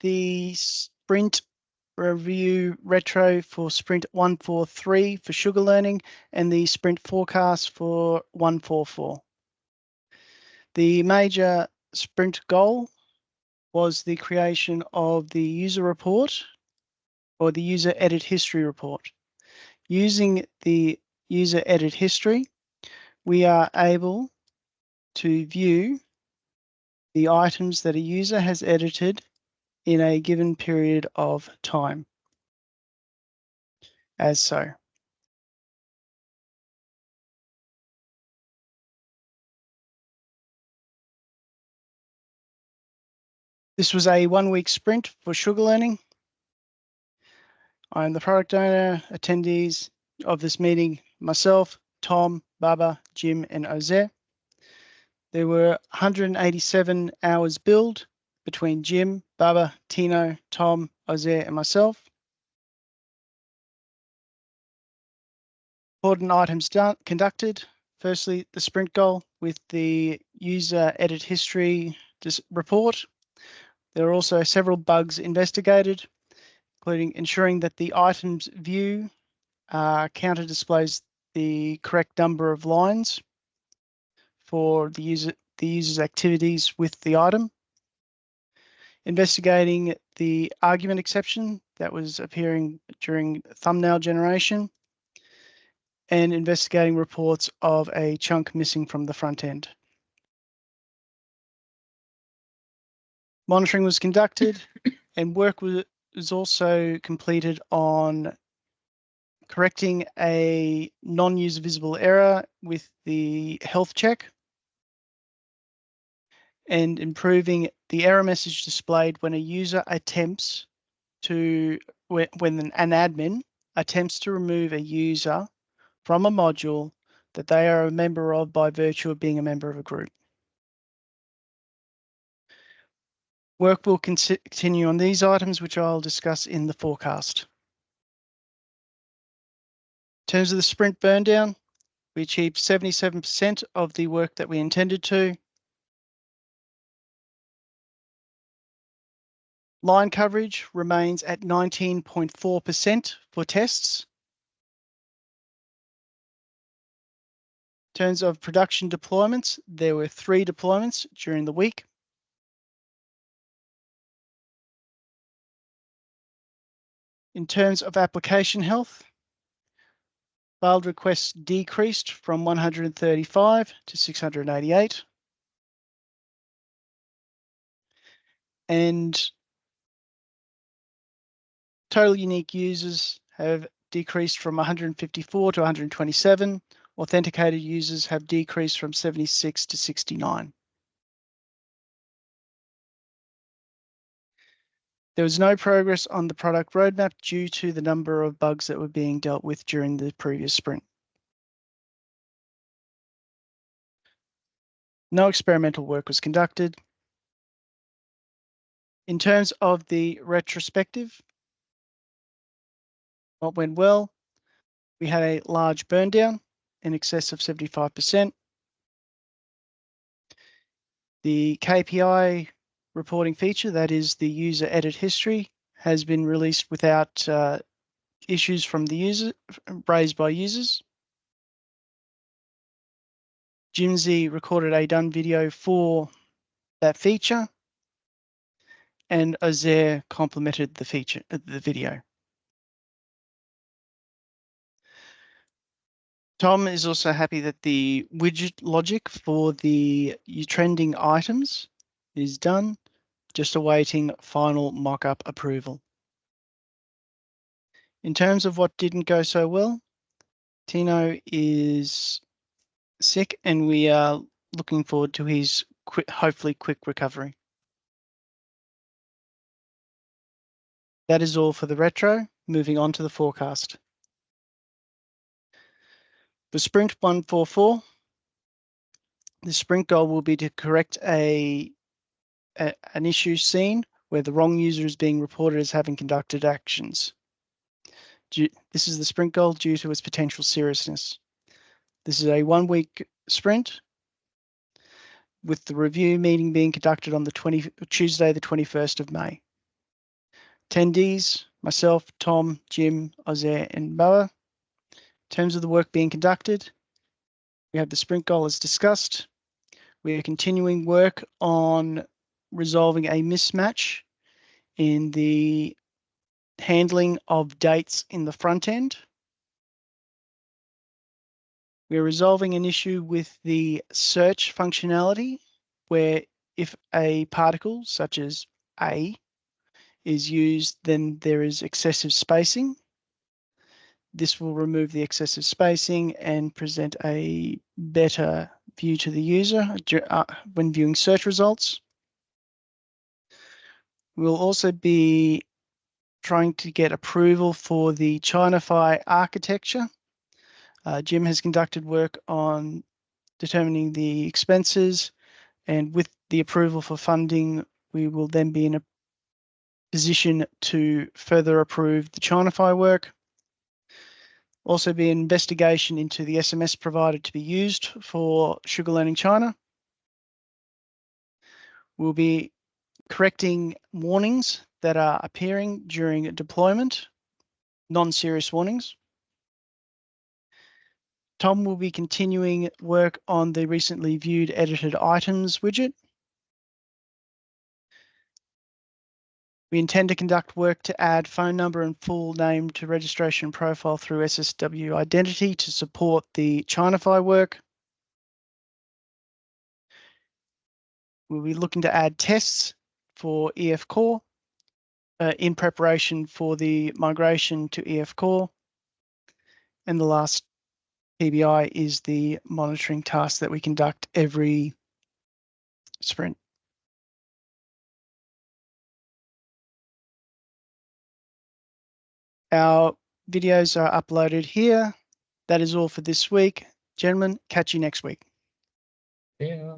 the sprint review retro for sprint 143 for sugar learning and the sprint forecast for 144. The major sprint goal was the creation of the user report or the user edit history report. Using the user edit history, we are able to view the items that a user has edited in a given period of time, as so. This was a 1-week sprint for sugar learning. I'm the product owner, attendees of this meeting, myself, Tom, Baba, Jim, and Ozer. There were 187 hours billed between Jim, Baba, Tino, Tom, Ozer, and myself. Important items conducted. Firstly, the sprint goal with the user edit history report. There are also several bugs investigated, including ensuring that the items view counter displays the correct number of lines for the user's activities with the item. Investigating the argument exception that was appearing during thumbnail generation, and investigating reports of a chunk missing from the front end. Monitoring was conducted and work was also completed on correcting a non-user visible error with the health check and improving the error message displayed when a user attempts to, when an admin attempts to remove a user from a module that they are a member of by virtue of being a member of a group. Work will continue on these items, which I'll discuss in the forecast. In terms of the sprint burn down, we achieved 77% of the work that we intended to. Line coverage remains at 19.4% for tests. In terms of production deployments, there were 3 deployments during the week. In terms of application health, failed requests decreased from 135 to 688. And total unique users have decreased from 154 to 127. Authenticated users have decreased from 76 to 69. There was no progress on the product roadmap due to the number of bugs that were being dealt with during the previous sprint. No experimental work was conducted. In terms of the retrospective, what went well, we had a large burn down in excess of 75%. The KPI reporting feature, that is the user edit history, has been released without issues from the user raised by users. Jimsy recorded a done video for that feature, and Ozer complemented the video. Tom is also happy that the widget logic for the trending items is done, just awaiting final mock-up approval. In terms of what didn't go so well, Tino is sick and we are looking forward to his hopefully quick recovery. That is all for the retro. Moving on to the forecast. For sprint 144, the sprint goal will be to correct an issue seen where the wrong user is being reported as having conducted actions. This is the sprint goal due to its potential seriousness. This is a 1-week sprint with the review meeting being conducted on Tuesday, the 21st of May. Attendees, myself, Tom, Jim, Ozair, and Boa. In terms of the work being conducted, we have the sprint goal as discussed. We are continuing work on resolving a mismatch in the handling of dates in the front end. We're resolving an issue with the search functionality, where if a particle such as A is used, then there is excessive spacing. This will remove the excessive spacing and present a better view to the user when viewing search results. We'll also be trying to get approval for the Chinafy architecture. Jim has conducted work on determining the expenses, and with the approval for funding, we will then be in a position to further approve the Chinafy work. Also be an investigation into the SMS provider to be used for SugarLearning China. We'll be correcting warnings that are appearing during deployment, non-serious warnings. Tom will be continuing work on the recently viewed edited items widget. We intend to conduct work to add phone number and full name to registration profile through SSW identity to support the Chinafy work. We'll be looking to add tests for EF Core in preparation for the migration to EF Core. And the last PBI is the monitoring task that we conduct every sprint. Our videos are uploaded here. That is all for this week. Gentlemen, catch you next week. Yeah.